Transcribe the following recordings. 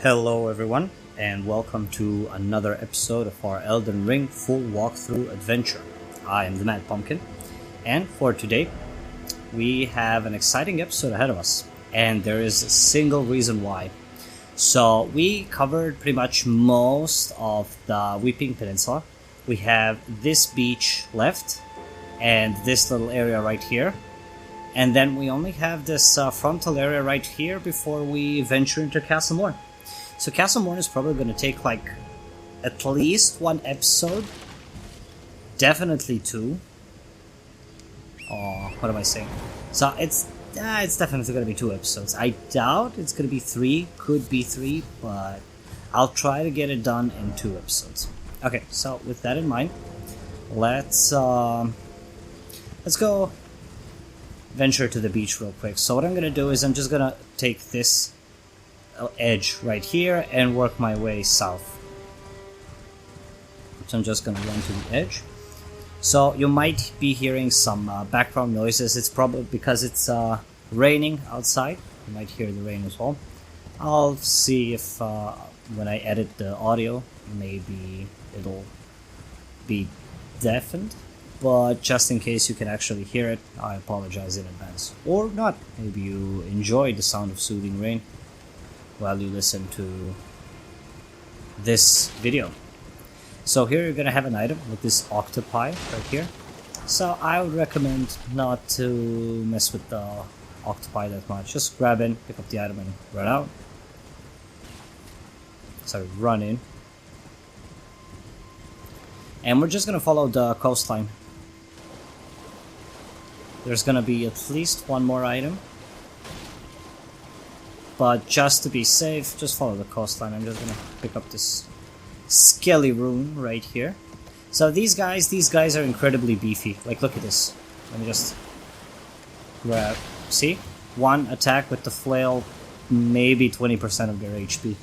Hello everyone, and welcome to another episode of our Elden Ring full walkthrough adventure. I am the Mad Pumpkin, and for today, we have an exciting episode ahead of us, and there is a single reason why. So, we covered pretty much most of the Weeping Peninsula. We have this beach left, and this little area right here. And then we only have this frontal area right here before we venture into Castle Morne. So Castle Morne is probably going to take like at least one episode, definitely two. Oh, what am I saying? So it's definitely going to be two episodes. I doubt it's going to be three. Could be three, but I'll try to get it done in two episodes. Okay, so with that in mind, let's go venture to the beach real quick. So what I'm going to do is I'm just going to take this edge right here and work my way south. So I'm just gonna run to the edge. So you might be hearing some background noises. It's probably because it's raining outside. You might hear the rain as well. I'll see if when I edit the audio, maybe it'll be deafened. But just in case you can actually hear it, I apologize in advance. Or not. Maybe you enjoy the sound of soothing rain while you listen to this video. So here you're gonna have an item with this octopi right here. So I would recommend not to mess with the octopi that much. Just grab in, pick up the item and run out. So run in. And we're just gonna follow the coastline. There's gonna be at least one more item. But just to be safe, just follow the coastline. I'm just gonna pick up this skelly rune right here. So these guys are incredibly beefy. Like, look at this. Let me just grab. See? One attack with the flail, maybe 20% of their HP.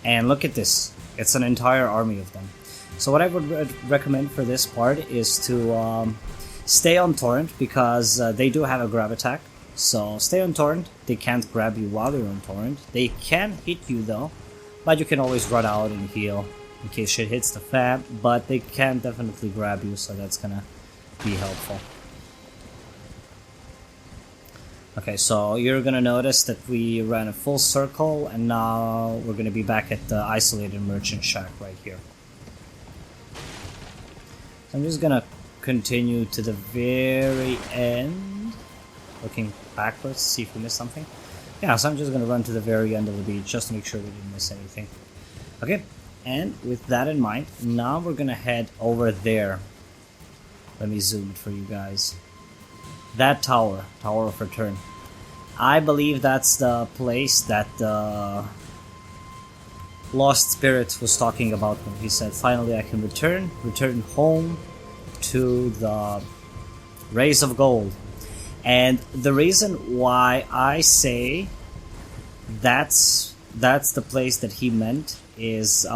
And look at this. It's an entire army of them. So what I would recommend for this part is to stay on Torrent, because they do have a grab attack. So stay on Torrent. They can't grab you while you're on Torrent. They can hit you though, but you can always run out and heal in case shit hits the fan. But they can definitely grab you, so that's gonna be helpful. Okay, so you're gonna notice that we ran a full circle, and now we're gonna be back at the isolated merchant shack right here. So I'm just gonna continue to the very end, looking backwards, see if we missed something. Yeah, so I'm just gonna run to the very end of the beach just to make sure we didn't miss anything. Okay, and with that in mind, now we're gonna head over there. Let me zoom it for you guys. That tower of return. I believe that's the place that the Lost Spirit was talking about when he said, finally I can return home to the Rays of Gold. And the reason why I say that's the place that he meant is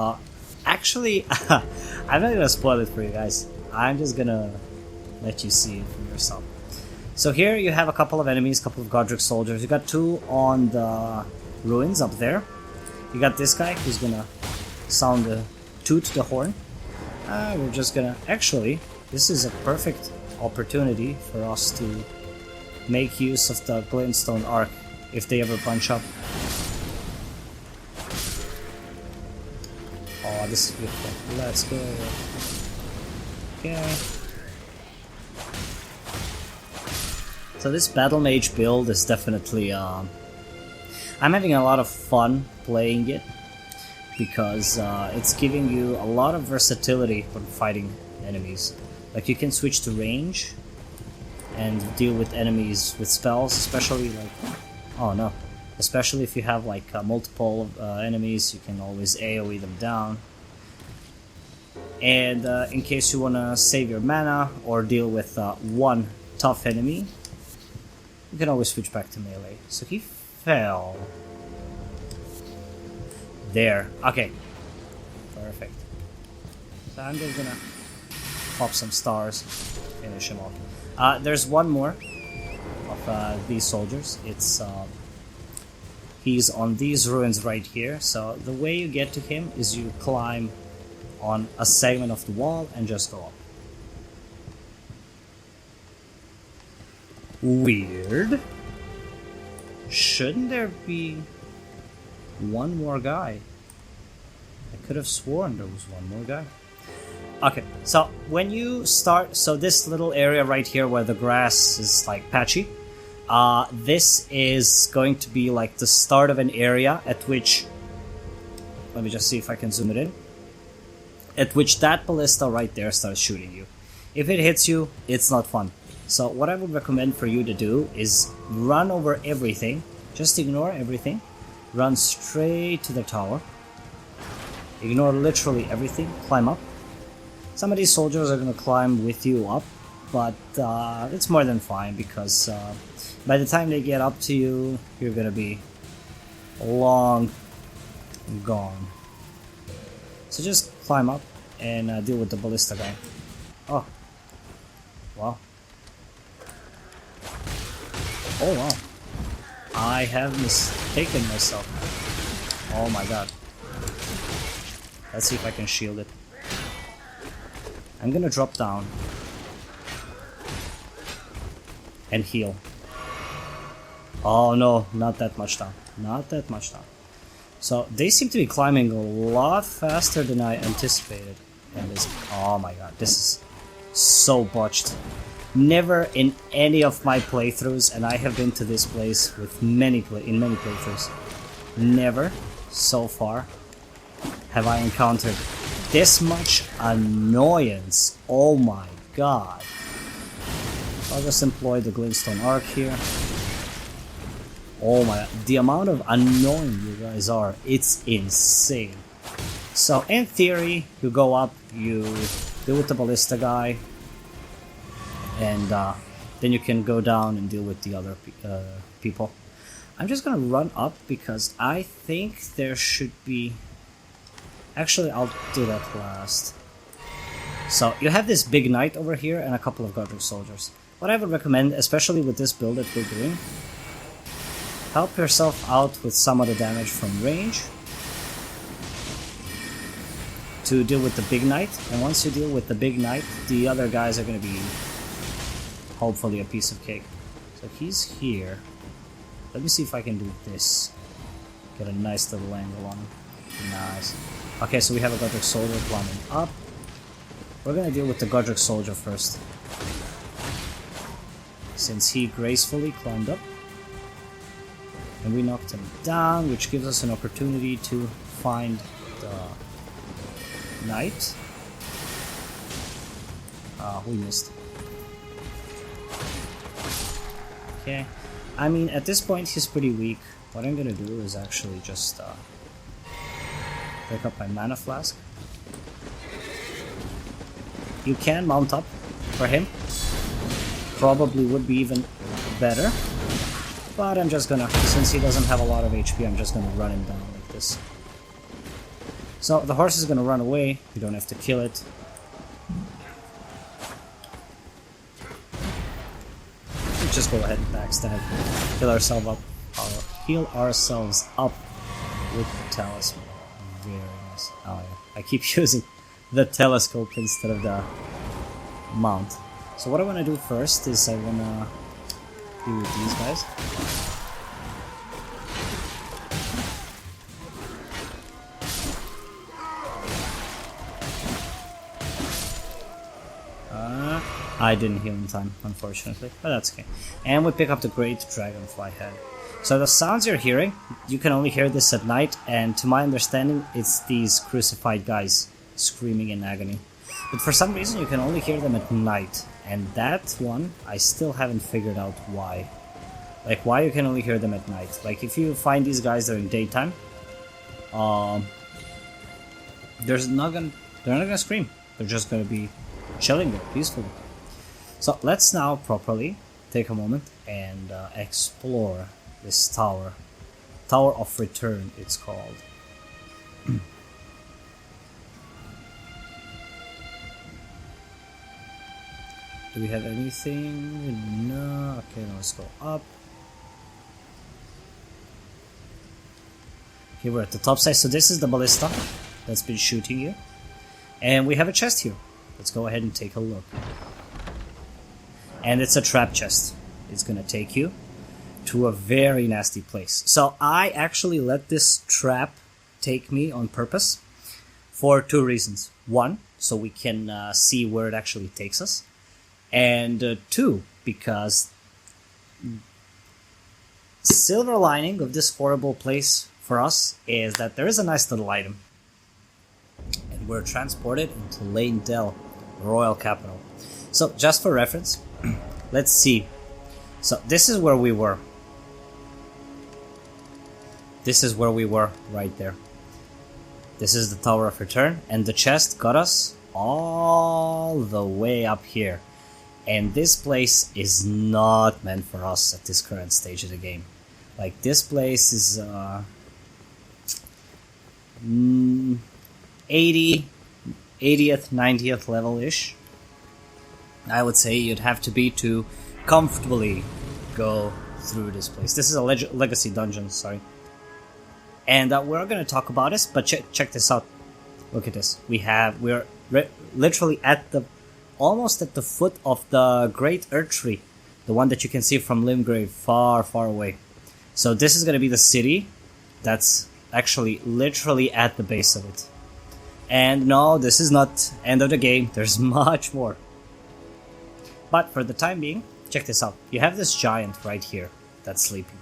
actually I'm not gonna spoil it for you guys. I'm just gonna let you see it for yourself. So here you have a couple of enemies, a couple of Godric soldiers. You got two on the ruins up there. You got this guy who's gonna toot the horn. We're just gonna actually, this is a perfect opportunity for us to make use of the glintstone arc if they ever bunch up. Oh, this is beautiful. Let's go. Okay. So this battle mage build is definitely I'm having a lot of fun playing it, because it's giving you a lot of versatility when fighting enemies. Like, you can switch to range and deal with enemies with spells, especially like, oh no, especially if you have like multiple enemies, you can always AoE them down. And in case you want to save your mana or deal with one tough enemy, you can always switch back to melee. So he fell there. Okay, perfect. So I'm just gonna pop some stars, finish him off. There's one more of these soldiers. It's He's on these ruins right here. So the way you get to him is you climb on a segment of the wall and just go up. Weird. Shouldn't there be one more guy? I could have sworn there was one more guy. Okay, so when you start, so this little area right here where the grass is like patchy, this is going to be like the start of an area at which, let me just see if I can zoom it in, at which that ballista right there starts shooting you. If it hits you, it's not fun. So what I would recommend for you to do is run over everything, just ignore everything, run straight to the tower, ignore literally everything, climb up. Some of these soldiers are going to climb with you up, but it's more than fine because by the time they get up to you, you're going to be long gone. So just climb up and deal with the ballista guy. Oh, wow. Oh wow. I have mistaken myself. Oh my god. Let's see if I can shield it. I'm gonna drop down and heal. Oh no, not that much down. Not that much down. So they seem to be climbing a lot faster than I anticipated. And this, oh my god, this is so botched. Never in any of my playthroughs, and I have been to this place with many playthroughs, never so far have I encountered this much annoyance. Oh my god. I'll just employ the glintstone arc here. Oh my, the amount of annoying you guys are, it's insane. So in theory, you go up, you deal with the ballista guy, and then you can go down and deal with the other people. I'm just gonna run up because I think there should be... Actually, I'll do that last. So you have this big knight over here and a couple of Godric soldiers. What I would recommend, especially with this build that we're doing, help yourself out with some of the damage from range to deal with the big knight. And once you deal with the big knight, the other guys are going to be hopefully a piece of cake. So he's here. Let me see if I can do this. Get a nice little angle on him. Nice. Okay, so we have a Godric soldier climbing up. We're gonna deal with the Godric soldier first, since he gracefully climbed up. And we knocked him down, which gives us an opportunity to find the knight. We missed. Okay. I mean, at this point, he's pretty weak. What I'm gonna do is actually just pick up my mana flask. You can mount up for him. Probably would be even better. But I'm just gonna, since he doesn't have a lot of HP, I'm just gonna run him down like this. So the horse is gonna run away. You don't have to kill it. Let's just go ahead and backstab. Heal ourselves up with the talisman. Very nice. Oh yeah. I keep using the telescope instead of the mount. So what I want to do first is I want to deal with these guys. I didn't heal in time, unfortunately, but that's okay. And we pick up the Great Dragonfly Head. So the sounds you're hearing, you can only hear this at night, and to my understanding, it's these crucified guys screaming in agony. But for some reason, you can only hear them at night, and that one, I still haven't figured out why. Like, why you can only hear them at night. Like, if you find these guys during daytime, they're not gonna scream. They're just gonna be chilling there peacefully. So let's now properly take a moment and explore this tower. Tower of Return, it's called. Do we have anything? No. Okay, now let's go up. Okay, we're at the top side. So this is the ballista that's been shooting you. And we have a chest here. Let's go ahead and take a look. And it's a trap chest. It's gonna take you to a very nasty place. So I actually let this trap take me on purpose for two reasons. One, so we can see where it actually takes us. And two, because silver lining of this horrible place for us is that there is a nice little item. And we're transported into Elden, the royal capital. So just for reference, let's see. So this is where we were. This is where we were right there. This is the Tower of Return, and the chest got us all the way up here. And this place is not meant for us at this current stage of the game. Like, this place is 80th, 90th level-ish. I would say you'd have to be to comfortably go through this place. This is a legacy dungeon, sorry. And we're going to talk about this, but check this out. Look at this. We're literally almost at the foot of the Great Earth Tree, the one that you can see from Limgrave, far, far away. So this is going to be the city that's actually literally at the base of it. And no, this is not end of the game. There's much more. But for the time being, check this out. You have this giant right here that's sleeping.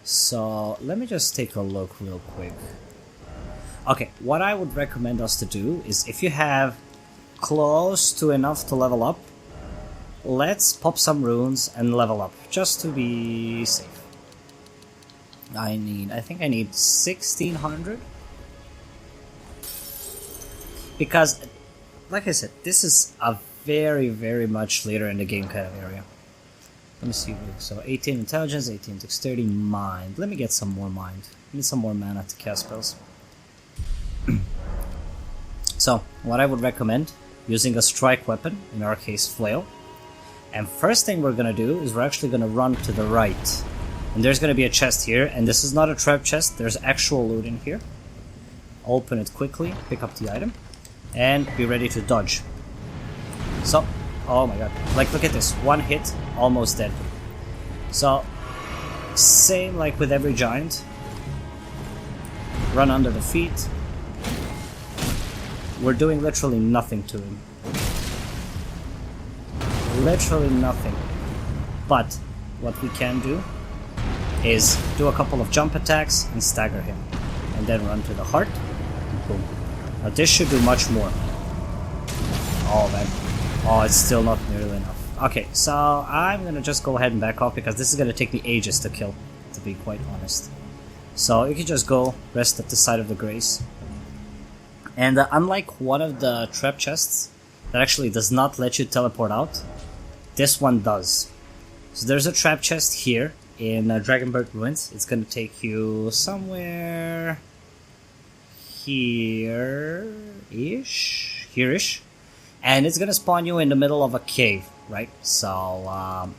So let me just take a look real quick. Okay, what I would recommend us to do is, if you have close to enough to level up, let's pop some runes and level up, just to be safe. I think I need 1600. Because, like I said, this is a very, very much later in the game kind of area. Let me see. So 18 intelligence, 18 dexterity, mind. Let me get some more mind. I need some more mana to cast spells. So, what I would recommend, using a strike weapon, in our case flail. And first thing we're gonna do is we're actually gonna run to the right. And there's gonna be a chest here, and this is not a trap chest, there's actual loot in here. Open it quickly, pick up the item, and be ready to dodge. So, oh my god, like look at this, one hit, almost dead. So, same like with every giant. Run under the feet. We're doing literally nothing to him. Literally nothing. But what we can do is do a couple of jump attacks and stagger him. And then run to the heart, and boom. Now this should do much more. Oh man. Oh, it's still not nearly enough. Okay, so I'm gonna just go ahead and back off, because this is gonna take me ages to kill, to be quite honest. So you can just go rest at the side of the grace. And unlike one of the trap chests that actually does not let you teleport out, this one does. So there's a trap chest here in Dragonbird Ruins. It's gonna take you somewhere here-ish. And it's gonna spawn you in the middle of a cave, right? So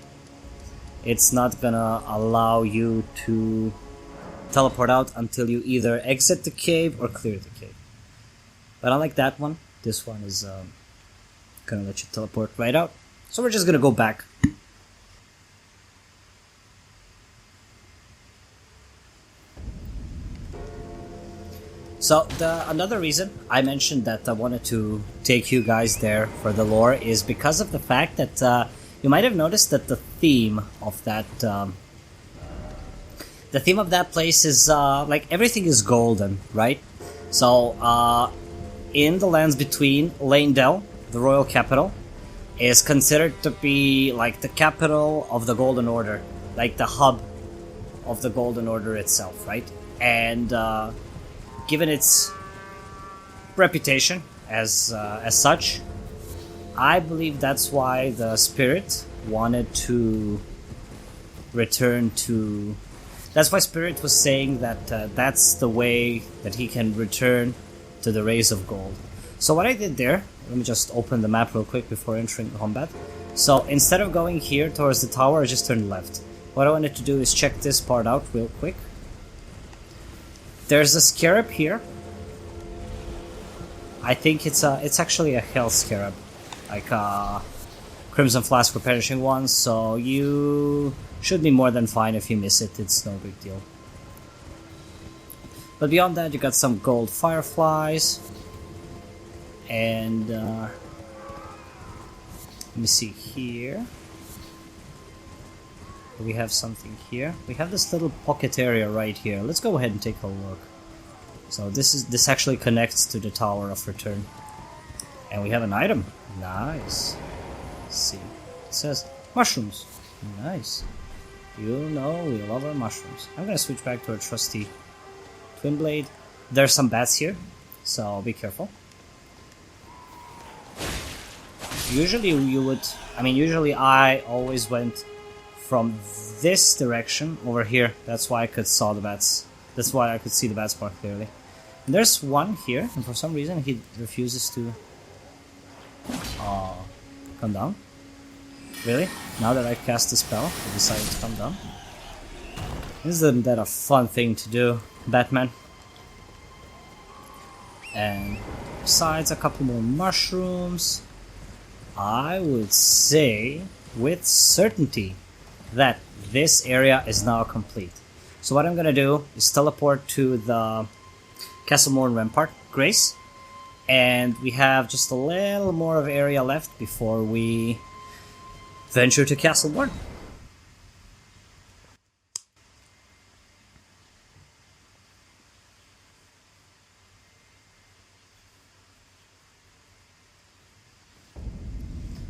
it's not gonna allow you to teleport out until you either exit the cave or clear the cave. But unlike that one, this one is gonna let you teleport right out. So we're just gonna go back. So another reason I mentioned that I wanted to take you guys there for the lore is because of the fact that you might have noticed that the theme of that place is like everything is golden, right? So in the lands between, Elden, the royal capital, is considered to be like the capital of the Golden Order, like the hub of the Golden Order itself, right? And given its reputation as such, I believe that's why the spirit wanted to return to. That's why Spirit was saying that that's the way that he can return to the Rays of Gold. So what I did there, let me just open the map real quick before entering combat. So instead of going here towards the tower, I just turned left. What I wanted to do is check this part out real quick. There's a scarab here. I think it's actually a health scarab, like Crimson Flask replenishing one. So you should be more than fine if you miss it. It's no big deal. But beyond that, you got some gold fireflies, and let me see here. We have something here. We have this little pocket area right here. Let's go ahead and take a look. So this actually connects to the Tower of Return, and we have an item. Nice. Let's see. It says mushrooms. Nice. You know we love our mushrooms. I'm gonna switch back to our trusty Twin Blade. There's some bats here, so be careful. Usually you would, usually I always went from this direction over here. That's why I could saw the bats. That's why I could see the bats more clearly. And there's one here, and for some reason he refuses to come down. Really? Now that I cast the spell, he decided to come down. Isn't that a fun thing to do, Batman? And besides a couple more mushrooms, I would say with certainty that this area is now complete. So what I'm gonna do is teleport to the Castle Morne Rampart, Grace, and we have just a little more of area left before we venture to Castle Morne.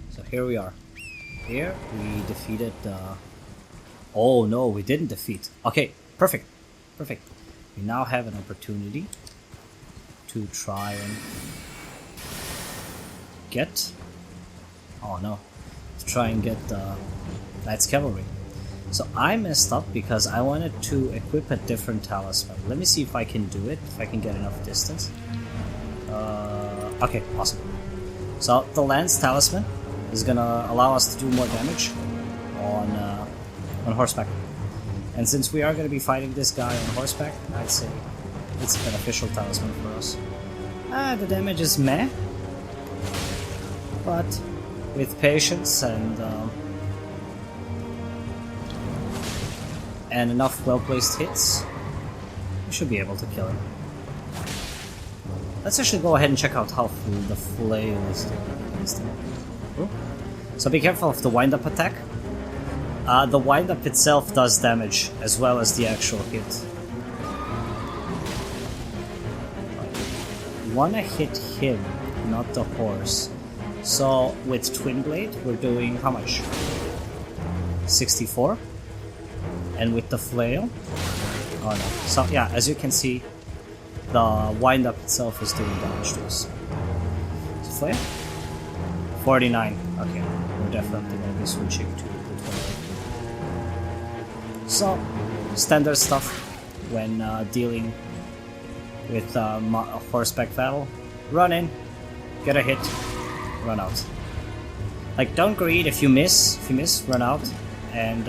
So here we are. Here we defeated oh no, we didn't defeat. Okay, perfect. Perfect. We now have an opportunity to try and get... oh no. To try and get the Knight's Cavalry. So I messed up because I wanted to equip a different talisman. Let me see if I can do it, if I can get enough distance. Okay, awesome. So the Lance Talisman is gonna allow us to do more damage on horseback. And since we are gonna be fighting this guy on horseback, I'd say it's a beneficial talisman for us. The damage is meh, but with patience and enough well-placed hits, we should be able to kill him. Let's actually go ahead and check out how the flail is doing. So be careful of the wind-up attack. The wind-up itself does damage as well as the actual hit. You wanna hit him, not the horse. So with Twin Blade, we're doing how much? 64. And with the flail, oh no. So yeah, as you can see, the wind-up itself is doing damage to us. So flail? 49. Okay, we're definitely going to be switching to the Twin Blade. So, standard stuff when dealing with a horseback battle. Run in, get a hit, run out. Like, don't greed. If you miss, run out, and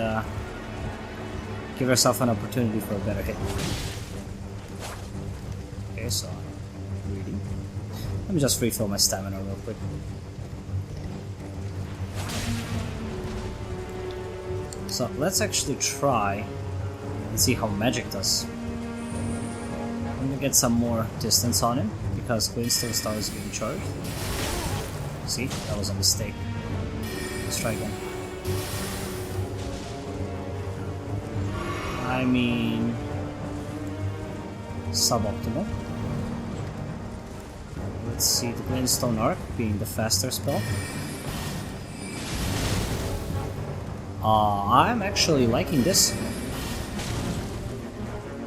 give yourself an opportunity for a better hit. Okay, so I'm reading. Let me just refill my stamina real quick. So let's actually try and see how magic does. I'm gonna get some more distance on him because Glintstone Star is being charged. See, that was a mistake. Let's try again. I mean, suboptimal. Let's see, the Glintstone Arc being the faster spell. I'm actually liking this.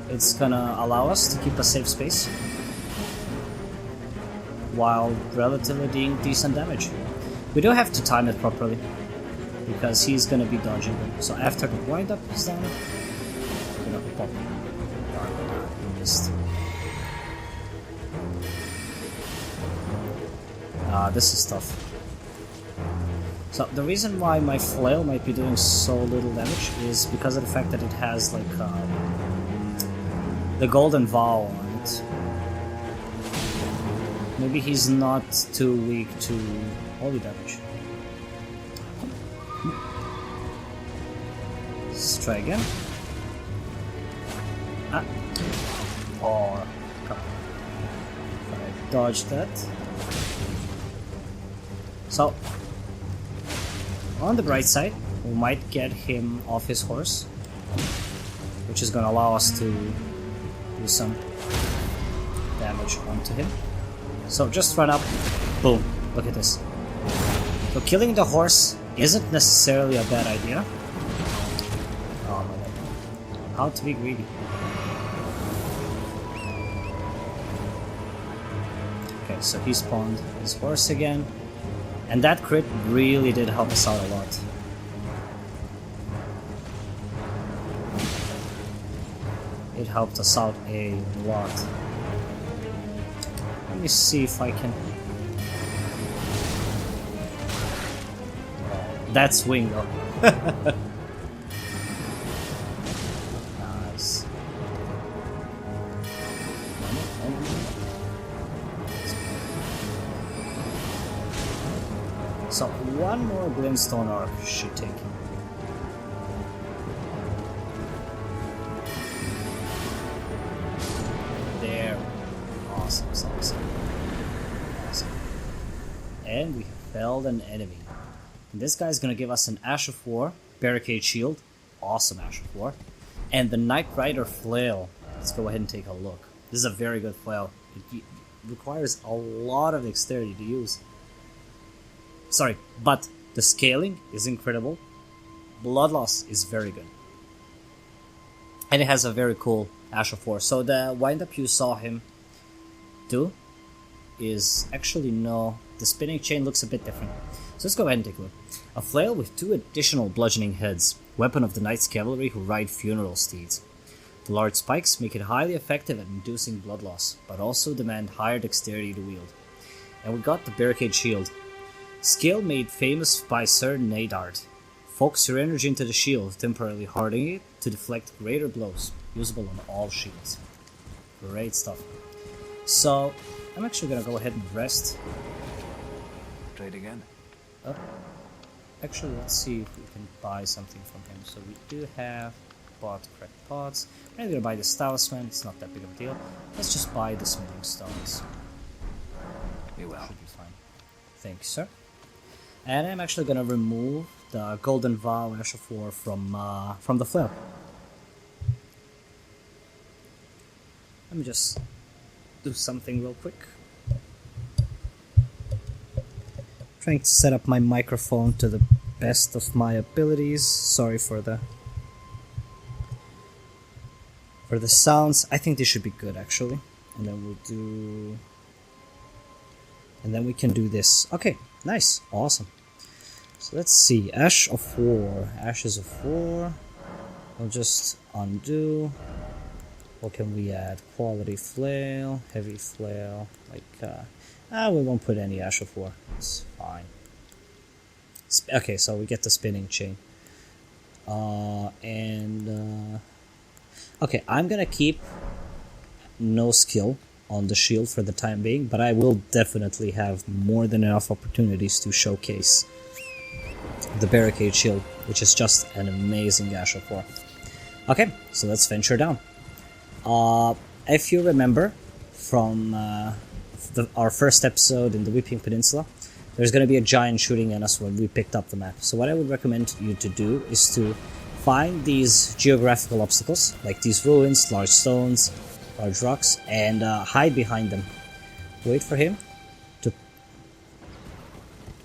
It's gonna allow us to keep a safe space while relatively doing decent damage. We do have to time it properly because he's gonna be dodging them. So after the wind up is done, we're gonna pop. He missed. This is tough. So the reason why my flail might be doing so little damage is because of the fact that it has like the golden vow on it. Maybe he's not too weak to holy damage. Let's try again. Ah. Or come on. I dodged that. So on the bright side, we might get him off his horse, which is gonna allow us to do some damage onto him. So just run up, boom, look at this. So killing the horse isn't necessarily a bad idea. Oh my god. How to be greedy. Okay, so he spawned his horse again. And that crit really did help us out a lot. It helped us out a lot. Let me see if I can... That swing though. Nice. So one more Glintstone arc should take him. There. Awesome. And we have felled an enemy. And this guy's gonna give us an Ash of War, Barricade Shield, awesome Ash of War, and the Knight Rider Flail. Let's go ahead and take a look. This is a very good flail. It requires a lot of dexterity to use. Sorry, but the scaling is incredible. Blood loss is very good. And it has a very cool Ash of War. So the wind-up you saw him do is actually no... The spinning chain looks a bit different. So let's go ahead and take a look. A flail with 2 additional bludgeoning heads. Weapon of the Knight's Cavalry who ride funeral steeds. The large spikes make it highly effective at inducing blood loss, but also demand higher dexterity to wield. And we got the Barricade Shield. Skill made famous by Sir Nadard. Focus your energy into the shield, temporarily hardening it to deflect greater blows. Usable on all shields. Great stuff. So, I'm actually gonna go ahead and rest. Trade again. Oh. Actually, let's see if we can buy something from him. So we do have bought cracked pots. I'm gonna buy this talisman, it's not that big of a deal. Let's just buy the smithing stones. You will. Should be fine. Thank you, sir. And I'm actually gonna remove the Golden Vow Ash of War from the flail. Let me just do something real quick. Trying to set up my microphone to the best of my abilities. Sorry for the sounds. I think they should be good actually. And then we'll do... And then we can do this. Okay, nice, awesome. So let's see, Ash of War, Ashes of War. We'll just undo. What can we add? Quality Flail, Heavy Flail, we won't put any Ash of War, it's fine. Okay, so we get the spinning chain. Okay, I'm gonna keep no skill on the shield for the time being, but I will definitely have more than enough opportunities to showcase the Barricade Shield, which is just an amazing Ash of War. Okay, so let's venture down. If you remember from our first episode in the Weeping Peninsula, there's going to be a giant shooting at us when we picked up the map. So what I would recommend you to do is to find these geographical obstacles, like these ruins, large stones, large rocks, and hide behind them. Wait for him to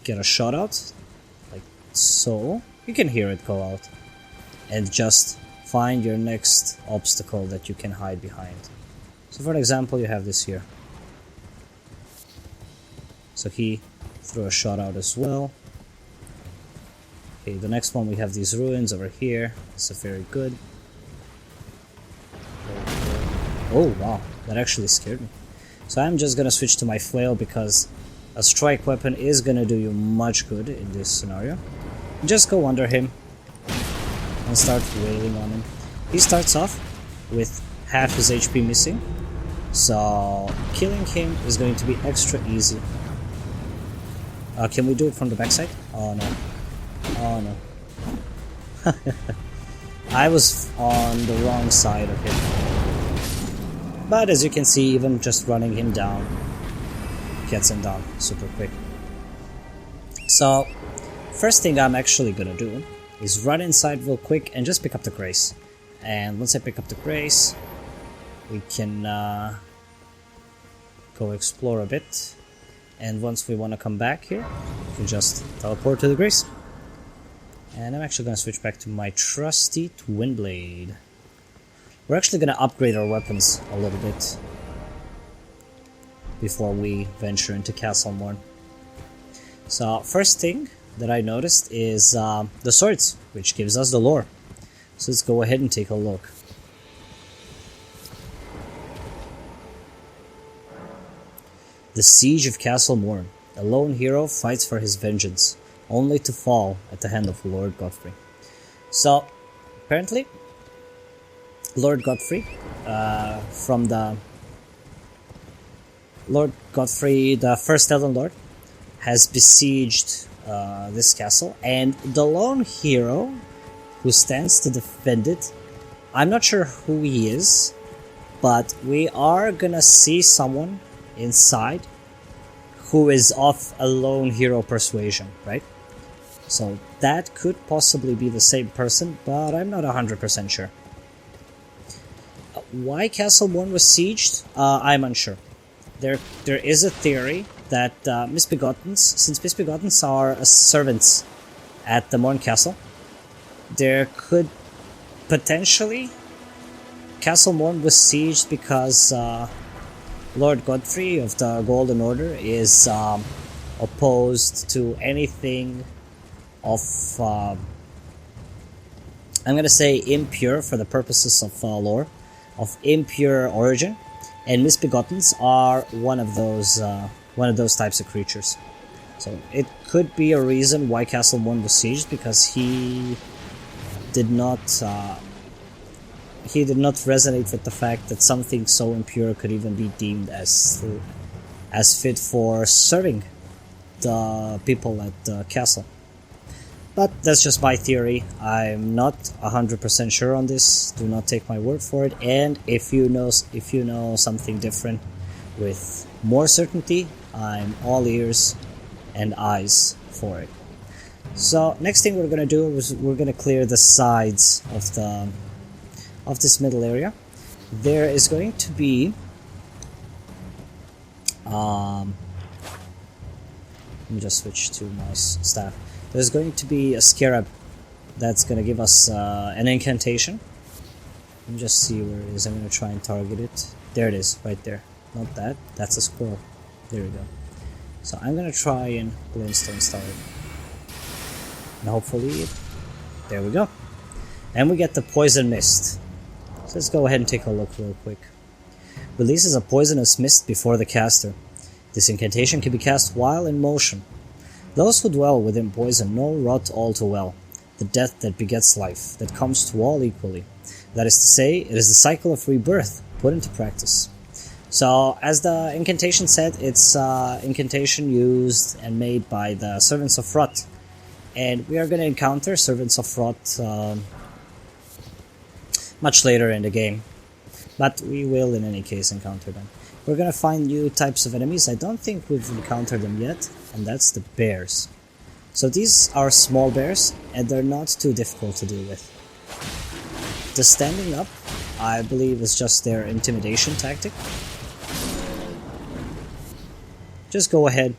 get a shot out, like so. You can hear it go out. And just find your next obstacle that you can hide behind. So for example, you have this here. So he threw a shot out as well. Okay, the next one we have these ruins over here. This is very good. Oh wow, that actually scared me. So I'm just gonna switch to my flail because a strike weapon is gonna do you much good in this scenario. Just go under him and start wailing on him. He starts off with half his HP missing, so killing him is going to be extra easy. Can we do it from the backside? Oh no. Oh no. I was on the wrong side of him. But as you can see, even just running him down gets him down super quick. So, first thing I'm actually gonna do is run inside real quick and just pick up the Grace. And once I pick up the Grace, we can go explore a bit. And once we want to come back here, we can just teleport to the Grace. And I'm actually going to switch back to my trusty Twin Blade. We're actually going to upgrade our weapons a little bit before we venture into Castle Morne. So first thing that I noticed is the swords, which gives us the lore. So let's go ahead and take a look. The Siege of Castle Morne. A lone hero fights for his vengeance, only to fall at the hand of Lord Godfrey. So, apparently, Lord Godfrey, the first Elden Lord, has besieged this castle, and the lone hero who stands to defend it, I'm not sure who he is, but we are gonna see someone inside who is of a lone hero persuasion, right? So that could possibly be the same person, but I'm not 100% sure. Why Castle Morne was sieged? I'm unsure. There is a theory that since Misbegottens are servants at the Morne Castle, there could potentially Castle Morne was sieged because Lord Godfrey of the Golden Order is opposed to anything of, I'm gonna say impure for the purposes of lore, of impure origin, and Misbegottens are one of those types of creatures. So it could be a reason why Castle Morne was sieged, because he did not resonate with the fact that something so impure could even be deemed as fit for serving the people at the castle. But that's just my theory. I'm not 100% sure on this. Do not take my word for it. And if you know something different with more certainty, I'm all ears and eyes for it. So next thing we're gonna do is we're gonna clear the sides of this middle area. There is going to be let me just switch to my staff. There's going to be a scarab that's going to give us an incantation. Let me just see where it is. I'm going to try and target it. There it is, right there. Not that. That's a squirrel. There we go. So I'm going to try and Glowstone Star it. And hopefully, there we go. And we get the Poison Mist. So let's go ahead and take a look real quick. Releases a poisonous mist before the caster. This incantation can be cast while in motion. Those who dwell within poison know rot all too well, the death that begets life, that comes to all equally. That is to say, it is the cycle of rebirth put into practice. So, as the incantation said, it's incantation used and made by the Servants of Rot. And we are going to encounter Servants of Rot much later in the game. But we will in any case encounter them. We're gonna find new types of enemies. I don't think we've encountered them yet, and that's the bears. So these are small bears, and they're not too difficult to deal with. The standing up, I believe, is just their intimidation tactic. Just go ahead,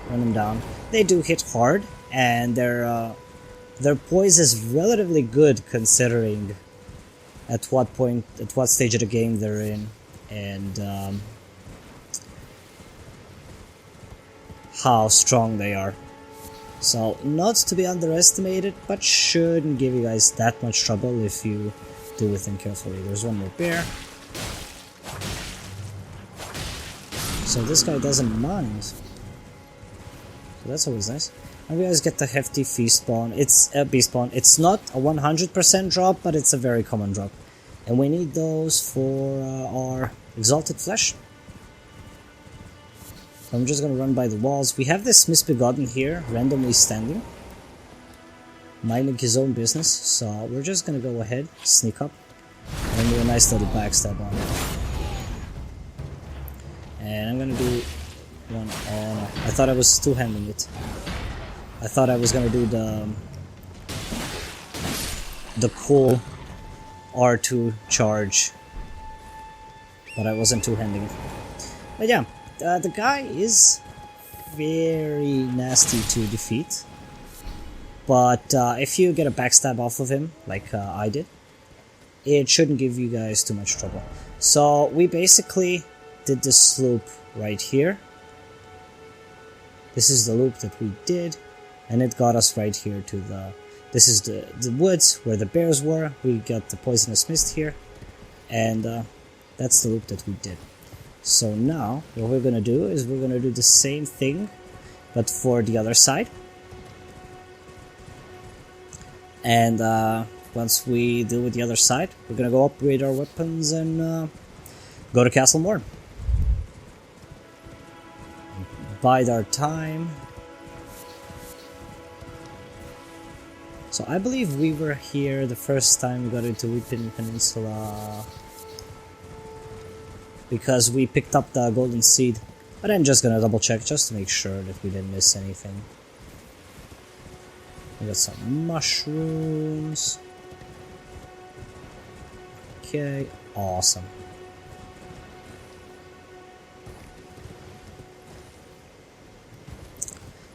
run them down. They do hit hard, and their poise is relatively good considering at what stage of the game they're in, and how strong they are. So, not to be underestimated, but shouldn't give you guys that much trouble if you do with them carefully. There's one more bear. So this guy doesn't mind. So that's always nice. And we always get the hefty feast spawn. It's a beast spawn. It's not a 100% drop, but it's a very common drop. And we need those for our exalted flesh. So I'm just gonna run by the walls. We have this misbegotten here, randomly standing, minding his own business. So we're just gonna go ahead, sneak up, and do a nice little backstab on it. And I'm gonna do one. Oh no, I thought I was two-handing it. I thought I was gonna do the cool R2 charge, but I wasn't two-handing it. But yeah, the guy is very nasty to defeat, but if you get a backstab off of him, like I did, it shouldn't give you guys too much trouble. So we basically did this loop right here. This is the loop that we did, and it got us right here to the... This is the woods where the bears were. We got the poisonous mist here, and that's the loop that we did. So now, what we're gonna do is we're gonna do the same thing, but for the other side. And once we deal with the other side, we're gonna go upgrade our weapons and go to Castle Morne. Bide our time. So I believe we were here the first time we got into Peninsula because we picked up the golden seed. But I'm just gonna double check just to make sure that we didn't miss anything. We got some mushrooms. Okay, awesome.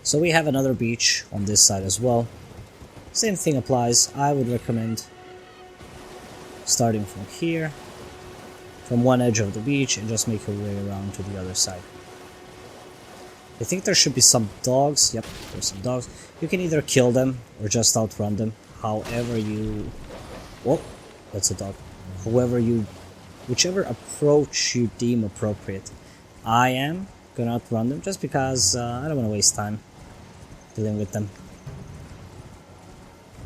So we have another beach on this side as well. Same thing applies. I would recommend starting from here, from one edge of the beach, and just make your way around to the other side. I think there should be some dogs. Yep, there's some dogs. You can either kill them or just outrun them. However you... Whoa, that's a dog. Whichever approach you deem appropriate. I am gonna outrun them just because I don't want to waste time dealing with them.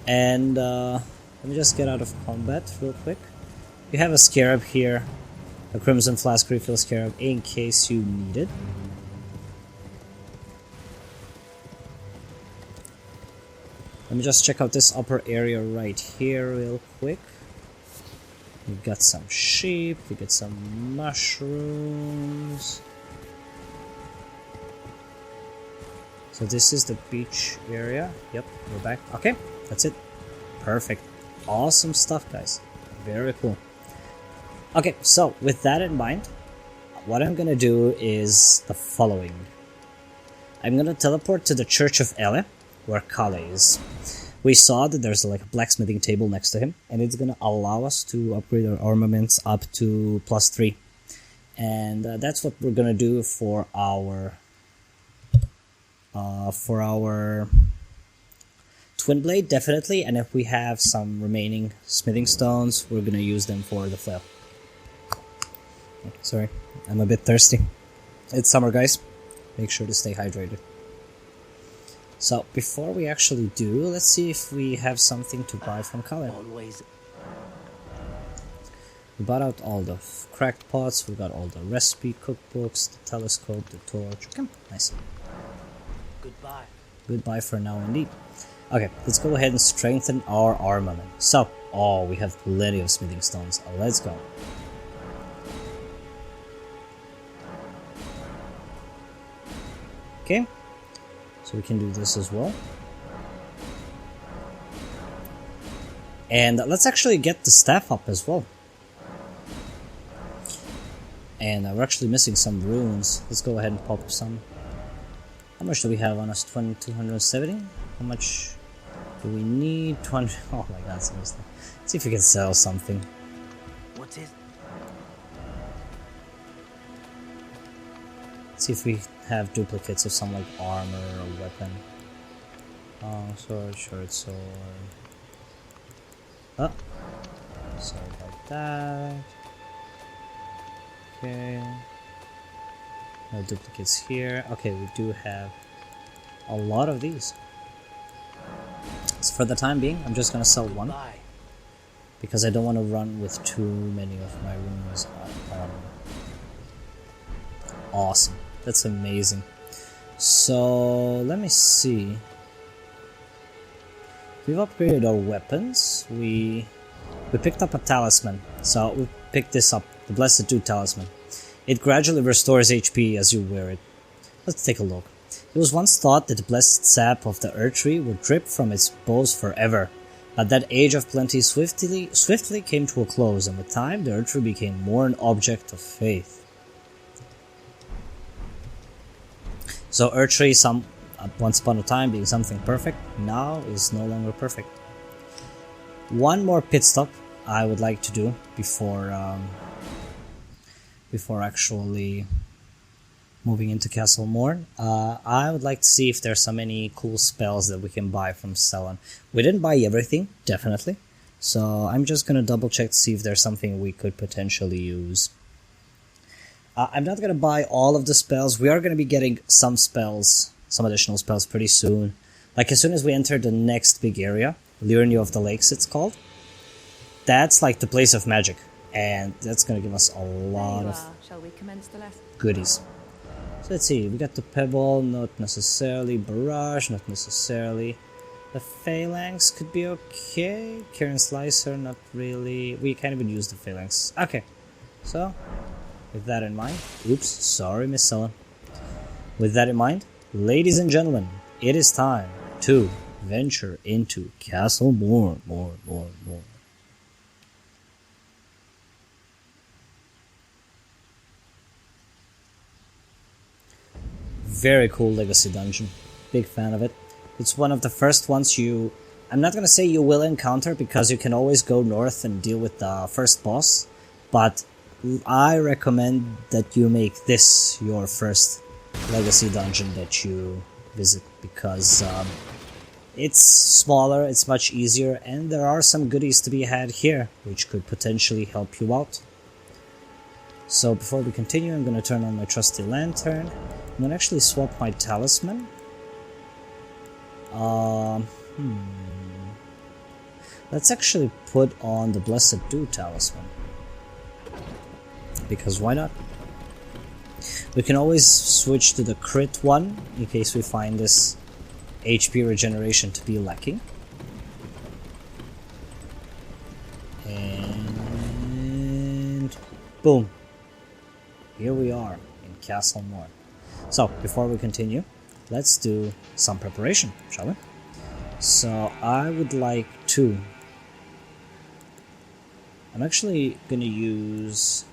And let me just get out of combat real quick. You have a scarab here, a crimson flask refill scarab in case you need it. Let me just check out this upper area right here real quick. We got some sheep, we got some mushrooms. So this is the beach area. Yep, we're back. Okay, that's it. Perfect. Awesome stuff, guys. Very cool. Okay, so with that in mind, what I'm gonna do is the following. I'm gonna teleport to the Church of Ele, where Kale is. We saw that there's like a blacksmithing table next to him, and it's gonna allow us to upgrade our armaments up to +3. And that's what we're gonna do for our twin blade, definitely. And if we have some remaining smithing stones, we're gonna use them for the flail. Sorry, I'm a bit thirsty. It's summer, guys. Make sure to stay hydrated. So before we actually do, let's see if we have something to buy from Kale. Always. We bought out all the cracked pots, we got all the recipe cookbooks, the telescope, the torch. Okay, nice. Goodbye. Goodbye for now indeed. Okay, let's go ahead and strengthen our armament. So, we have plenty of smithing stones. Let's go. Okay, so we can do this as well. And let's actually get the staff up as well. And we're actually missing some runes. Let's go ahead and pop some. How much do we have on us? 270? How much do we need? 200. Oh my god, seriously. Let's see if we can sell something. What's it? Let's see if we have duplicates of some like armor or weapon. Oh, sword, short sword. Oh, sorry about that. Okay. No duplicates here. Okay, we do have a lot of these. So for the time being, I'm just gonna sell one. Goodbye. because I don't want to run with too many of my runes on. Awesome. That's amazing. So let me see. We've upgraded our weapons. We picked up a talisman. So we picked this up, the Blessed Dew Talisman. It gradually restores HP as you wear it. Let's take a look. It was once thought that the blessed sap of the Earth Tree would drip from its boughs forever, but that age of plenty swiftly came to a close, and with time the Earth Tree became more an object of faith. So Earth Tree, once upon a time being something perfect, now is no longer perfect. One more pit stop I would like to do before actually moving into Castle Morne. I would like to see if there's some any cool spells that we can buy from Selon. We didn't buy everything, definitely, so I'm just gonna double check to see if there's something we could potentially use. I'm not gonna buy all of the spells. We are gonna be getting some spells, some additional spells pretty soon. Like as soon as we enter the next big area, Lyurny of the Lakes it's called. That's like the place of magic, and that's gonna give us a lot of Shall we commence the lesson? goodies. So let's see, we got the Pebble, not necessarily. Barrage, not necessarily. The Phalanx could be okay. Karen Slicer, not really. We can't even use the Phalanx. Okay, so with that in mind, oops, sorry Miss Selon. With that in mind, ladies and gentlemen, it is time to venture into Castle Morne. More. Very cool legacy dungeon. Big fan of it. It's one of the first ones I'm not gonna say you will encounter, because you can always go north and deal with the first boss, but I recommend that you make this your first legacy dungeon that you visit, because it's smaller, it's much easier, and there are some goodies to be had here which could potentially help you out. So before we continue, I'm going to turn on my trusty lantern. I'm going to actually swap my talisman. Let's actually put on the Blessed Dew Talisman, because why not? We can always switch to the crit one in case we find this HP regeneration to be lacking. And boom! Here we are in Castle Morne. So, before we continue, let's do some preparation, shall we? So, I would like to... I'm actually gonna use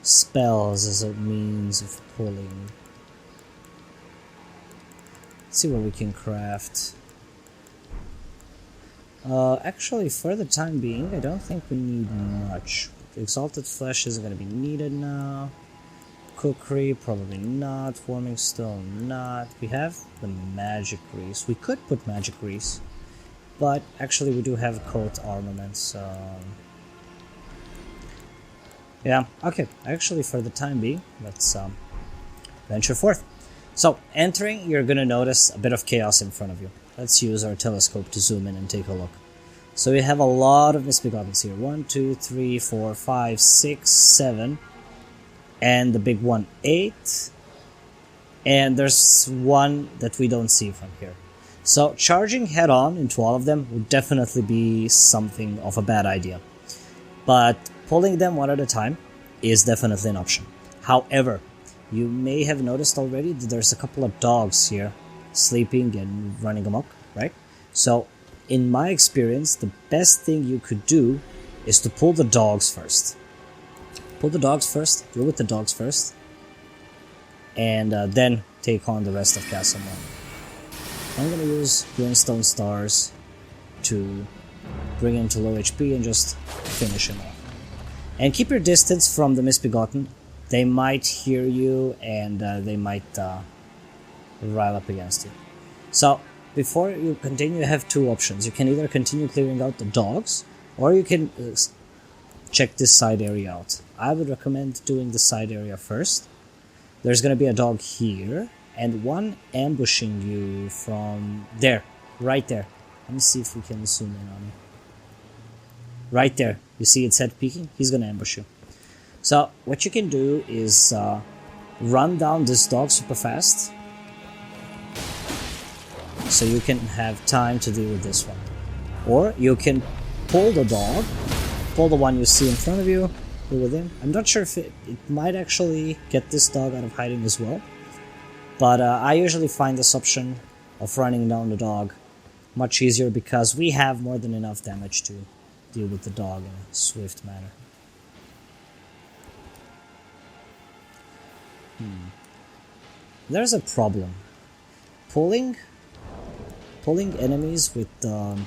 spells as a means of pulling. Let's see what we can craft. Actually, for the time being, I don't think we need much. Exalted Flesh isn't going to be needed now. Cookery, probably not. Warming Stone, not. We have the Magic Grease. We could put Magic Grease, but actually we do have coat armaments, so... yeah, okay. Actually, for the time being, let's venture forth. So, entering, you're going to notice a bit of chaos in front of you. Let's use our telescope to zoom in and take a look. So we have a lot of misbegottens here. 1, 2, 3, 4, 5, 6, 7. And the big one, 8. And there's one that we don't see from here. So charging head on into all of them would definitely be something of a bad idea. But pulling them one at a time is definitely an option. However, you may have noticed already that there's a couple of dogs here sleeping and running amok, right? So, in my experience, the best thing you could do is to pull the dogs first. Pull the dogs first, deal with the dogs first, and then take on the rest of Castle Morne. I'm going to use Greenstone Stars to bring him to low HP and just finish him off. And keep your distance from the Misbegotten. They might hear you and they might rile up against you. So, before you continue, you have two options. You can either continue clearing out the dogs, or you can check this side area out. I would recommend doing the side area first. There's going to be a dog here, and one ambushing you from there, right there. Let me see if we can zoom in on right there. You see its head peeking? He's gonna ambush you. So what you can do is run down this dog super fast, so you can have time to deal with this one. Or you can pull the dog, pull the one you see in front of you, deal with him. I'm not sure if it might actually get this dog out of hiding as well, but I usually find this option of running down the dog much easier because we have more than enough damage to deal with the dog in a swift manner. There's a problem. Pulling enemies with the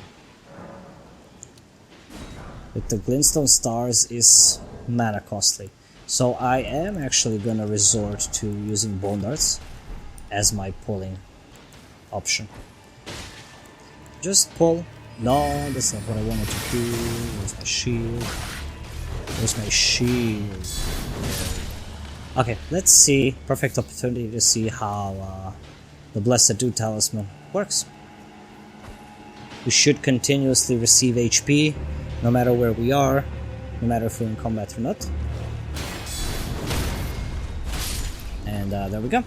glintstone stars is mana costly. So I am actually gonna resort to using bone darts as my pulling option. Just pull. No, that's not what I wanted to do. Where's my shield? Where's my shield? Okay, let's see. Perfect opportunity to see how the Blessed Dude Talisman works. We should continuously receive HP, no matter where we are, no matter if we're in combat or not. And there we go.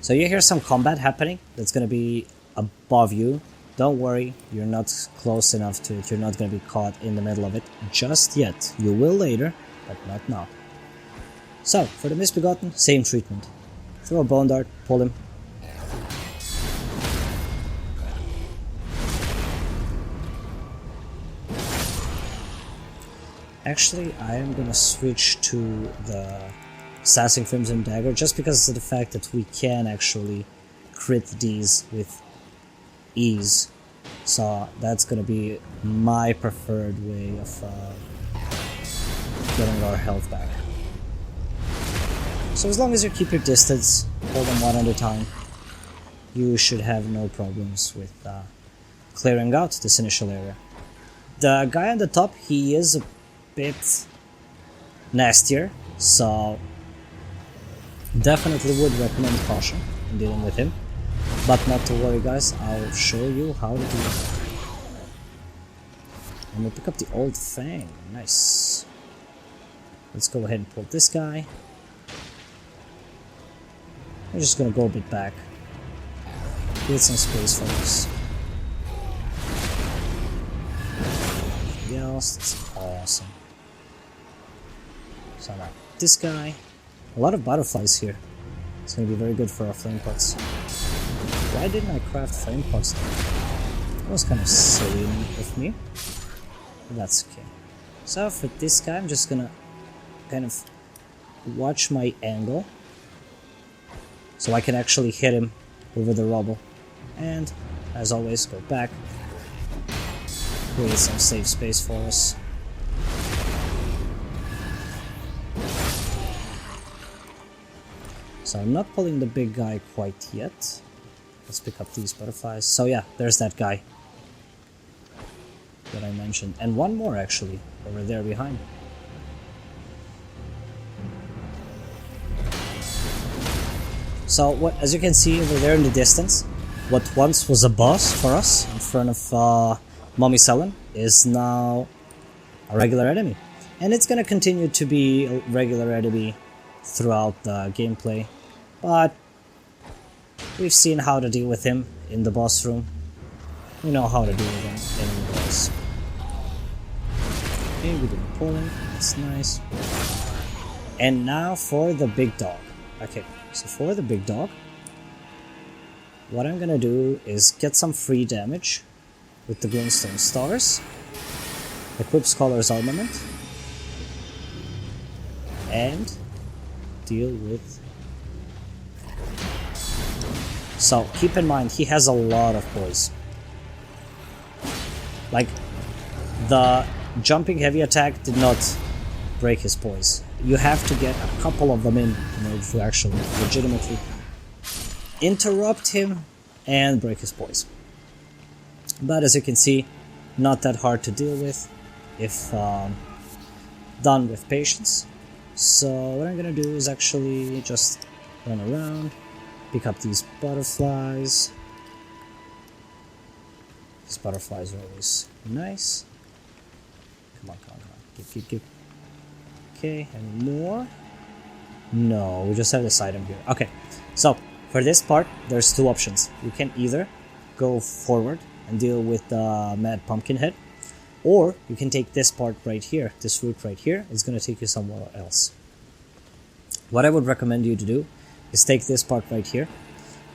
So you hear some combat happening that's gonna be above you. Don't worry, you're not close enough to it. You're not gonna be caught in the middle of it just yet. You will later, but not now. So, for the Misbegotten, same treatment. Throw a bone dart, pull him. Actually, I am gonna switch to the Assassin Crimson Dagger just because of the fact that we can actually crit these with ease. So that's gonna be my preferred way of getting our health back. So as long as you keep your distance, hold them one at a time, you should have no problems with clearing out this initial area. The guy on the top, he is a bit nastier, so definitely would recommend caution in dealing with him. But not to worry guys, I'll show you how to do it. I'm gonna pick up the Old Fang, nice. Let's go ahead and pull this guy. We're just gonna go a bit back. Get some space for us. Anything else? That's awesome. So now, this guy. A lot of butterflies here. It's gonna be very good for our flame pots. Why didn't I craft flame pots then? That was kind of silly of me. But that's okay. So for this guy, I'm just gonna kind of watch my angle, so I can actually hit him over the rubble. And, as always, go back. Create some safe space for us. So I'm not pulling the big guy quite yet. Let's pick up these butterflies. So yeah, there's that guy that I mentioned. And one more actually, over there behind. So what, as you can see over there in the distance, what once was a boss for us in front of Mommy Selen is now a regular enemy. And it's gonna continue to be a regular enemy throughout the gameplay. But we've seen how to deal with him in the boss room. We know how to deal with him anywhere else. Okay, we didn't pull him. That's nice. And now for the big dog. Okay, so for the big dog, what I'm gonna do is get some free damage with the Glintstone Stars, equip Scholar's Armament, and deal with... So, keep in mind, he has a lot of poise. Like, the jumping heavy attack did not break his poise. You have to get a couple of them in order to actually legitimately interrupt him and break his poise. But as you can see, not that hard to deal with if done with patience. So what I'm gonna do is actually just run around, pick up these butterflies. These butterflies are always nice. Come on. Give. Okay, any more? No, we just have this item here. Okay, so for this part, there's two options. You can either go forward and deal with the Mad Pumpkinhead, or you can take this part right here, this route right here. It's going to take you somewhere else. What I would recommend you to do is take this part right here,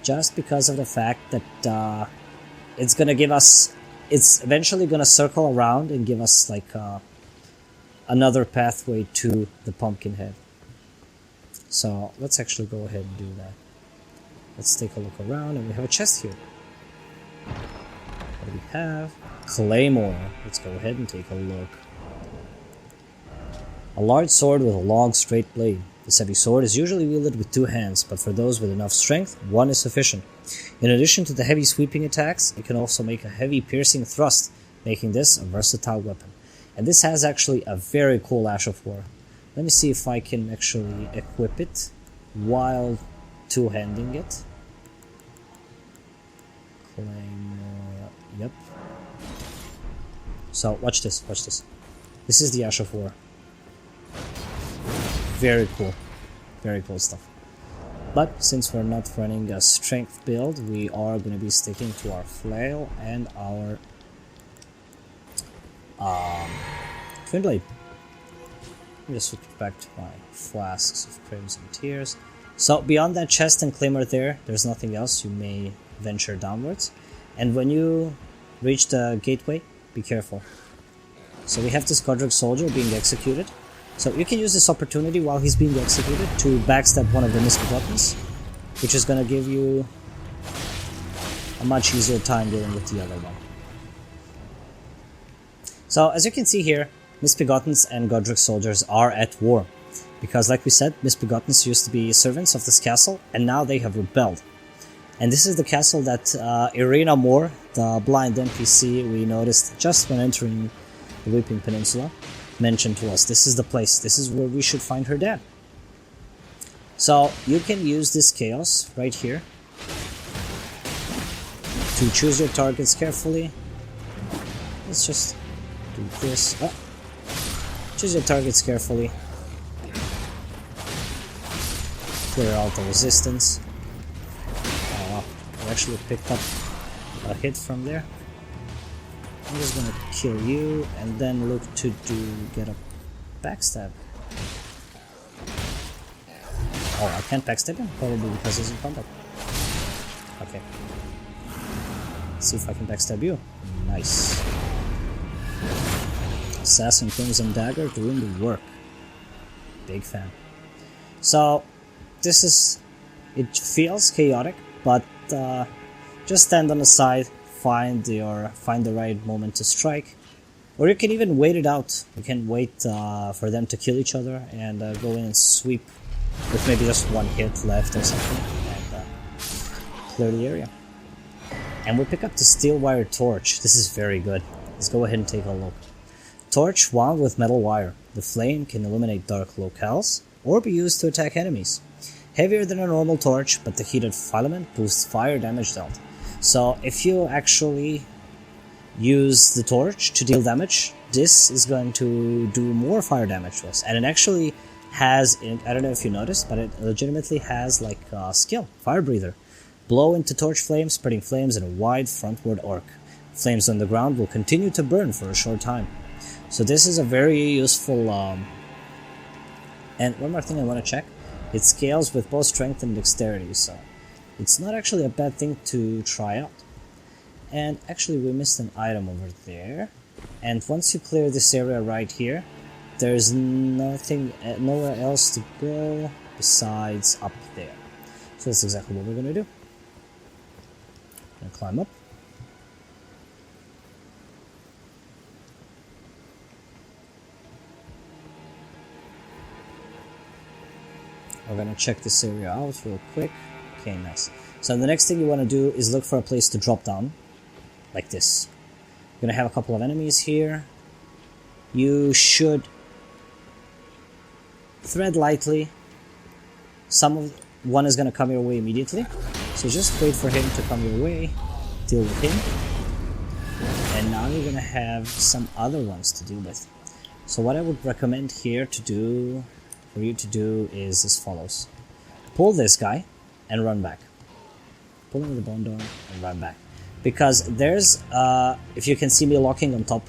just because of the fact that it's going to give us, it's eventually going to circle around and give us like another pathway to the Pumpkinhead. So let's actually go ahead and do that. Let's take a look around, and we have a chest here. What do we have? Claymore. Let's go ahead and take a look. A large sword with a long straight blade. This heavy sword is usually wielded with two hands, but for those with enough strength, one is sufficient. In addition to the heavy sweeping attacks, it can also make a heavy piercing thrust, making this a versatile weapon. And this has actually a very cool Ash of War. Let me see if I can actually equip it while two-handing it. Claymore, yep. So, watch this. This is the Ash of War. Very cool stuff. But since we're not running a strength build, we are going to be sticking to our flail and our twin blade. Let me just switch back to my flasks of crimson tears. So beyond that chest and claymore there's nothing else. You may venture downwards, and when you reach the gateway, be careful. So we have this Godric soldier being executed. So you can use this opportunity while he's being executed to backstab one of the misbegottens, which is going to give you a much easier time dealing with the other one. So as you can see here, misbegottens and Godric soldiers are at war, because like we said, misbegottens used to be servants of this castle, and now they have rebelled. And this is the castle that Edgar Morne, the blind NPC we noticed just when entering the Weeping Peninsula, mentioned to us. This is the place, this is where we should find her dad. So you can use this chaos right here to choose your targets carefully. Let's just do this. Oh. Choose your targets carefully. Clear out the resistance. We actually picked up a hit from there. I'm just gonna kill you and then look to get a backstab. Oh, I can't backstab him? Probably because he's in combat. Okay. Let's see if I can backstab you. Nice. Assassin Crimson Dagger doing the work. Big fan. So, this is... it feels chaotic, but just stand on the side, find the right moment to strike, or you can even wait it out. You can wait for them to kill each other and go in and sweep with maybe just one hit left or something, and clear the area. And we pick up the steel wire torch. This is very good. Let's go ahead and take a look. Torch wound with metal wire. The flame can illuminate dark locales or be used to attack enemies. Heavier than a normal torch, but the heated filament boosts fire damage dealt. So if you actually use the torch to deal damage, this is going to do more fire damage to us. And it actually has, I don't know if you noticed, but it legitimately has like a skill, Fire Breather. Blow into torch flames, spreading flames in a wide frontward arc. Flames on the ground will continue to burn for a short time. So this is a very useful... And one more thing I want to check. It scales with both strength and dexterity, so it's not actually a bad thing to try out. And actually we missed an item over there. And once you clear this area right here, there's nothing, nowhere else to go besides up there. So that's exactly what we're gonna do. Gonna climb up. We're gonna check this area out real quick. Okay, nice. So the next thing you want to do is look for a place to drop down, like this. You're gonna have a couple of enemies here. You should thread lightly. One is gonna come your way immediately, so just wait for him to come your way, deal with him, and now you're gonna have some other ones to deal with. So what I would recommend here to do, for you to do, is as follows. Pull this guy and run back. Pull him with the bone door and run back. Because there's, if you can see me locking on top,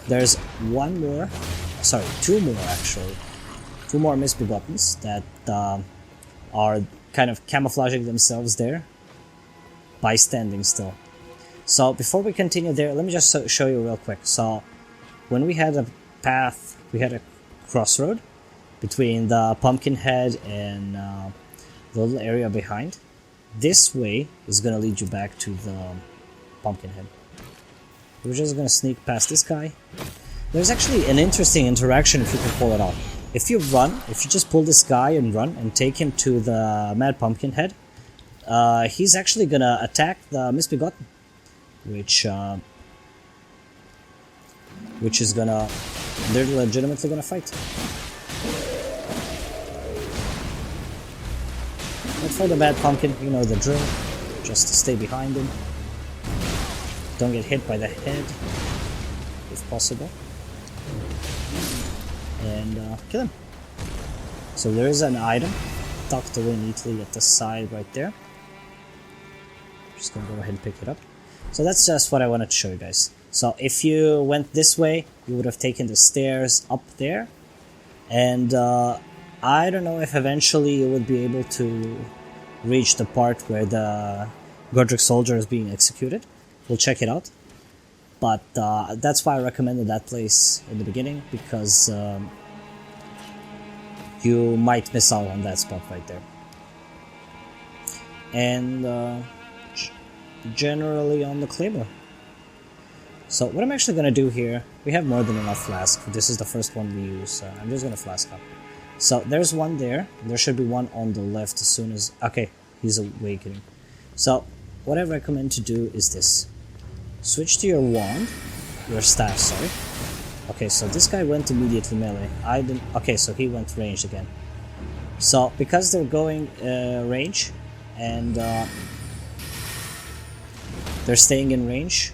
there's two more actually. Two more misbegottens that are kind of camouflaging themselves there by standing still. So before we continue there, let me just show you real quick. So when we had a path, we had a crossroad between the Pumpkinhead and the little area behind. This way is going to lead you back to the Pumpkinhead. We're just going to sneak past this guy. There's actually an interesting interaction if you can pull it off. If you just pull this guy and run and take him to the Mad Pumpkinhead, he's actually going to attack the Misbegotten, which is gonna, they're legitimately gonna fight. But for the Mad Pumpkin, you know the drill. Just stay behind him. Don't get hit by the head, if possible. And kill him. So there is an item tucked away neatly at the side right there. Just gonna go ahead and pick it up. So that's just what I wanted to show you guys. So if you went this way, you would have taken the stairs up there. And I don't know if eventually you would be able to reach the part where the Godric soldier is being executed. We'll check it out. But that's why I recommended that place in the beginning, because you might miss out on that spot right there. And generally on the Claymore. So what I'm actually going to do here, we have more than enough flask. This is the first one we use, so I'm just going to flask up. So there's one there. There should be one on the left as soon as... Okay, he's awakening. So what I recommend to do is this. Switch to your wand. Your staff, sorry. Okay, so this guy went immediately melee. I didn't... Okay, so he went ranged again. So because they're going range and they're staying in range,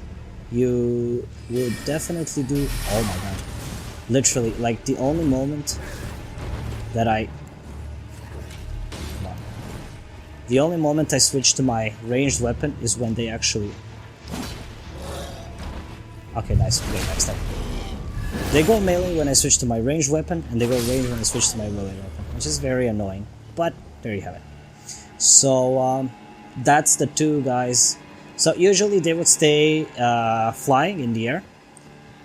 you would definitely do... Oh my god. Literally, like the only moment that I... Come on. The only moment I switch to my ranged weapon is when they actually... Okay, nice. Okay, next time. They go melee when I switch to my ranged weapon, and they go range when I switch to my melee weapon, which is very annoying. But there you have it. So that's the two guys. So usually they would stay flying in the air.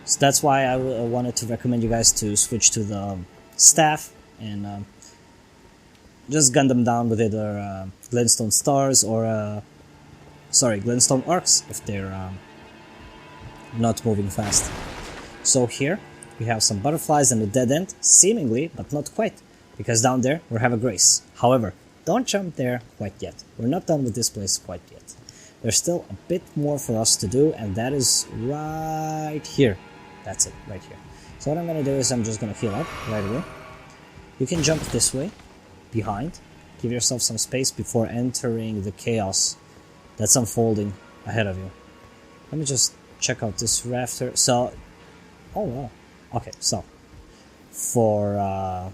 So that's why I wanted to recommend you guys to switch to the staff and just gun them down with either glintstone stars or glintstone arcs if they're not moving fast. So here we have some butterflies and a dead end, seemingly, but not quite, because down there we have a grace. However, don't jump there quite yet. We're not done with this place quite yet. There's still a bit more for us to do, and that is right here. That's it, right here. So what I'm going to do is I'm just going to heal up right away. You can jump this way, behind. Give yourself some space before entering the chaos that's unfolding ahead of you. Let me just check out this rafter. So, oh wow. Okay, so for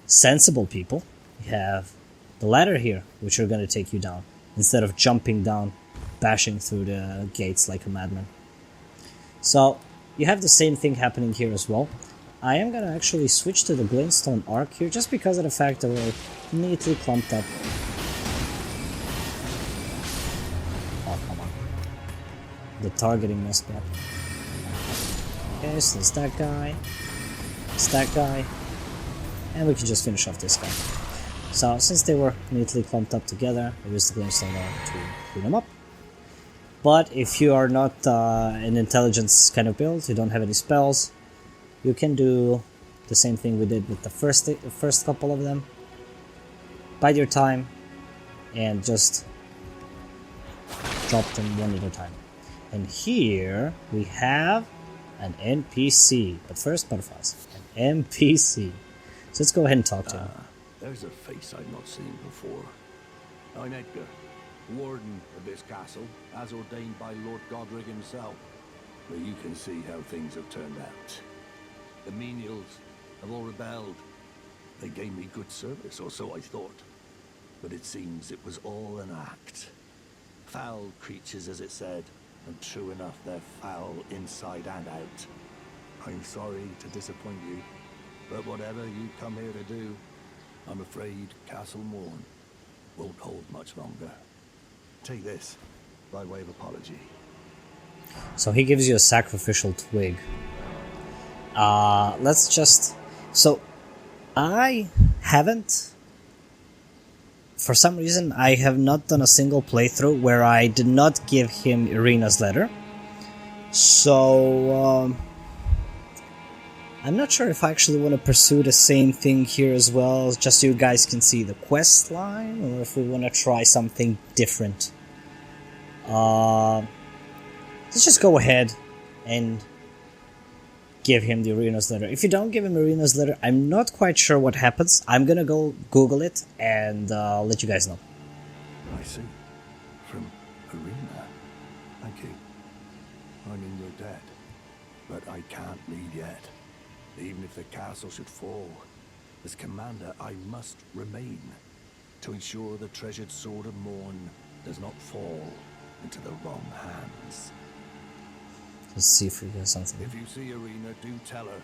sensible people, we have the ladder here, which are going to take you down, instead of jumping down, bashing through the gates like a madman. So, you have the same thing happening here as well. I am going to actually switch to the glintstone arc here, just because of the fact that we're neatly clumped up. Oh, come on. The targeting messed up. Okay, so there's that guy. It's that guy. And we can just finish off this guy. So, since they were neatly clumped up together, I used the glintstone arc to clean them up. But if you are not an intelligence kind of build, you don't have any spells, you can do the same thing we did with the first couple of them. Bide your time and just drop them one at a time. And here we have an NPC. But first, butterflies. An NPC. So let's go ahead and talk to him. There's a face I've not seen before. I'm Edgar, warden of this castle, as ordained by Lord Godric himself. But you can see how things have turned out. The menials have all rebelled. They gave me good service, or so I thought. But it seems it was all an act. Foul creatures, as it said, and true enough, they're foul inside and out. I'm sorry to disappoint you, but whatever you come here to do, I'm afraid Castle Morne won't hold much longer. Take this, by way of apology. So he gives you a sacrificial twig. Let's just... So, I haven't... For some reason, I have not done a single playthrough where I did not give him Irina's letter. So, I'm not sure if I actually want to pursue the same thing here as well, just so you guys can see the quest line, or if we want to try something different. Let's just go ahead and give him the Irina's letter. If you don't give him Irina's letter, I'm not quite sure what happens. I'm gonna go Google it and let you guys know. I see. From Irina. Thank you. I mean, you're dead. But I can't leave yet. Even if the castle should fall, as commander, I must remain to ensure the treasured sword of Morne does not fall into the wrong hands. Let's see if we get something. If you see Irina, do tell her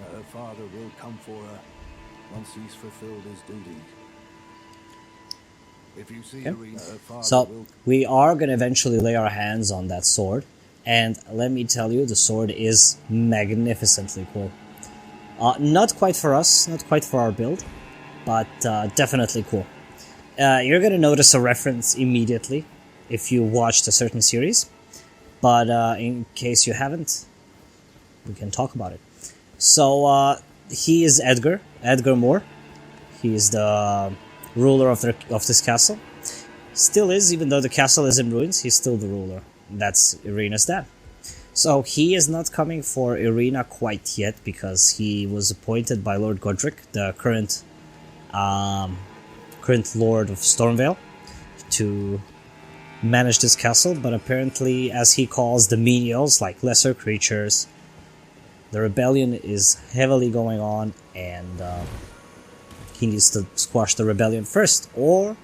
that her father will come for her once he's fulfilled his duty. If you see Irina, her father will... we are going to eventually lay our hands on that sword, and let me tell you, the sword is magnificently cool. Not quite for us, not quite for our build, but definitely cool. You're going to notice a reference immediately if you watched a certain series, but in case you haven't, we can talk about it. So he is Edgar Morne. He is the ruler of this castle. Still is, even though the castle is in ruins, he's still the ruler. That's Irina's dad. So he is not coming for Irina quite yet, because he was appointed by Lord Godric, the current Lord of Stormvale, to manage this castle. But apparently, as he calls the menials, like lesser creatures, the rebellion is heavily going on, and he needs to squash the rebellion first, or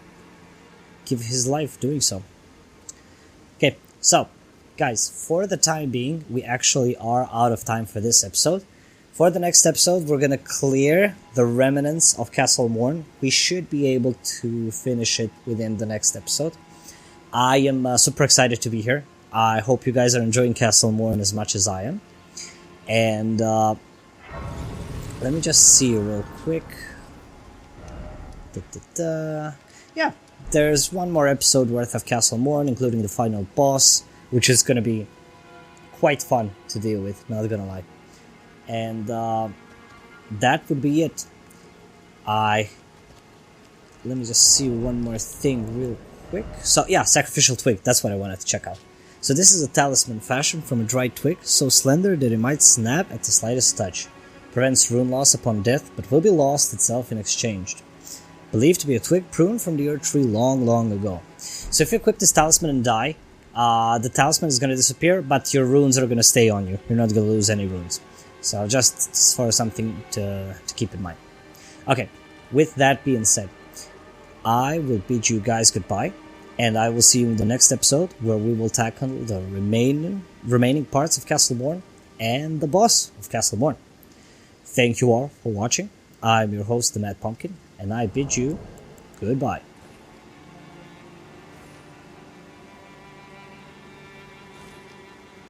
give his life doing so. Okay, so guys, for the time being, we actually are out of time for this episode. For the next episode, we're going to clear the remnants of Castle Morne. We should be able to finish it within the next episode. I am super excited to be here. I hope you guys are enjoying Castle Morne as much as I am. And let me just see real quick. Yeah, there's one more episode worth of Castle Morne, including the final boss, which is going to be quite fun to deal with, not gonna lie. And that would be it. Let me just see one more thing real quick. So yeah, sacrificial twig, that's what I wanted to check out. So this is a talisman fashioned from a dried twig, so slender that it might snap at the slightest touch. Prevents rune loss upon death, but will be lost itself in exchange. Believed to be a twig pruned from the earth tree long, long ago. So if you equip this talisman and die, the talisman is going to disappear, but your runes are going to stay on you. You're not going to lose any runes. So just for something to keep in mind. Okay, with that being said, I will bid you guys goodbye, and I will see you in the next episode, where we will tackle the remaining parts of Castle Morne and the boss of Castle Morne. Thank you all for watching. I'm your host, the Mad Pumpkin, and I bid you goodbye.